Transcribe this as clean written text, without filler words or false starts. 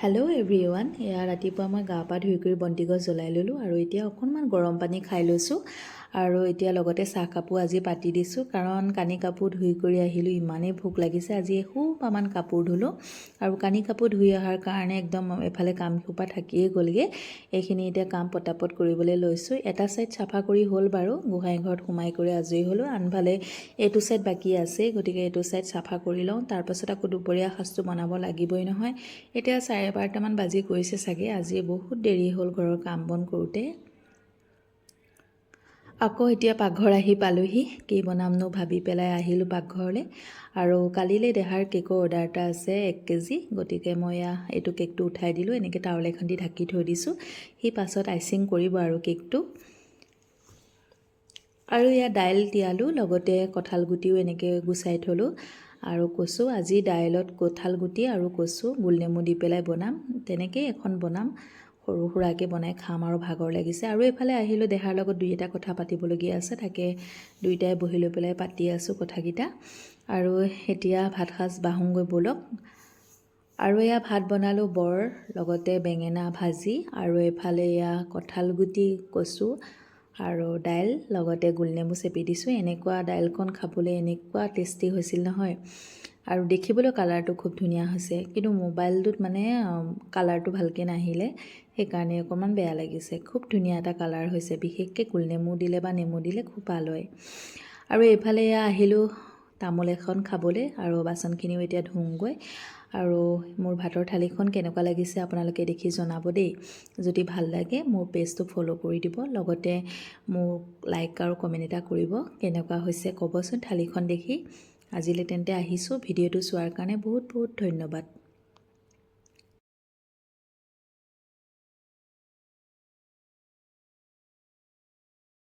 Hello' everyone. এয়া ৰাতিপুৱা মই গা পা ধুই কৰি বন্তি গছ জ্বলাই ল'লোঁ আৰু এতিয়া অকণমান গৰম পানী খাই লৈছোঁ আৰু এতিয়া লগতে চাহ কাপো আজি পাতি দিছোঁ কাৰণ কানি কাপোৰ ধুই কৰি আহিলোঁ, ইমানেই ভোক লাগিছে। আজি এসোপামান কাপোৰ ধুলোঁ আৰু কানি কাপোৰ ধুই অহাৰ কাৰণে একদম এফালে কামসোপা থাকিয়ে গ'লগৈ। এইখিনি এতিয়া কাম পটাপট কৰিবলৈ লৈছোঁ। এটা ছাইড চাফা কৰি হ'ল বাৰু, গোহাঁই ঘৰত সোমাই কৰি আজৰি হ'লোঁ। আনফালে এইটো ছাইড বাকী আছে, গতিকে এইটো ছাইড চাফা কৰি লওঁ। তাৰপাছত আকৌ দুপৰীয়া সাঁজটো বনাব লাগিবই নহয়। এতিয়া 12:30মান বাজি গৈছে চাগে। আজি বহুত দেৰি হ'ল ঘৰৰ কাম বন কৰোঁতে। আকৌ এতিয়া পাকঘৰ আহি পালোহি। কি বনামনো ভাবি পেলাই আহিলোঁ পাকঘৰলৈ। আৰু কালিলৈ দেহাৰ কেকৰ অৰ্ডাৰ এটা আছে 1 কেজি, গতিকে মই এইটো কেকটো উঠাই দিলোঁ। এনেকৈ টাৱেল এখন দি ঢাকি থৈ দিছোঁ। সি পাছত আইচিং কৰিব আৰু কেকটো। আৰু দাইল তিয়ালোঁ, লগতে কঁঠাল গুটিও এনেকৈ গুচাই থলোঁ আৰু কচু। আজি দাইলত কঁঠাল গুটি আৰু কচু গোলনেমু দি পেলাই বনাম। তেনেকেই এখন বনাম, সৰু সুৰাকৈ বনাই খাম আৰু ভাগৰ লাগিছে। আৰু এইফালে আহিলোঁ, দেহাৰ লগত দুই এটা কথা পাতিবলগীয়া আছে, তাকে দুইটাই বহি লৈ পেলাই পাতি আছোঁ কথাকেইটা। আৰু এতিয়া ভাত সাজ বাঢ়োঁগৈ ব'লক। আৰু ভাত বনালোঁ বৰ, লগতে বেঙেনা ভাজি আৰু এইফালে কঁঠাল গুটি, কচু আৰু দাইল, লগতে গোলনেমু চেপি দিছোঁ। এনেকুৱা দাইলখন খাবলৈ এনেকুৱা টেষ্টি হৈছিল নহয়। আৰু দেখিবলৈ কালাৰটো খুব ধুনীয়া হৈছে, কিন্তু মোবাইলটোত মানে কালাৰটো ভালকৈ নাহিলে, সেইকাৰণে অকণমান বেয়া লাগিছে। খুব ধুনীয়া এটা কালাৰ হৈছে, বিশেষকৈ গোলনেমু দিলে বা নেমু দিলে খুব ভাল হয়। আৰু এইফালে আহিলোঁ তামোল এখন খাবলৈ আৰু বাচনখিনিও এতিয়া ধুওঁগৈ। আৰু মোৰ ভাতৰ থালিখন কেনেকুৱা লাগিছে আপোনালোকে দেখি জনাব দেই। যদি ভাল লাগে মোৰ পেজটো ফ'ল' কৰি দিব, লগতে মোক লাইক আৰু কমেণ্ট এটা কৰিব, কেনেকুৱা হৈছে ক'বচোন থালিখন দেখি। আজিলৈ তেন্তে আহিছোঁ। ভিডিঅ'টো চোৱাৰ কাৰণে বহুত বহুত ধন্যবাদ।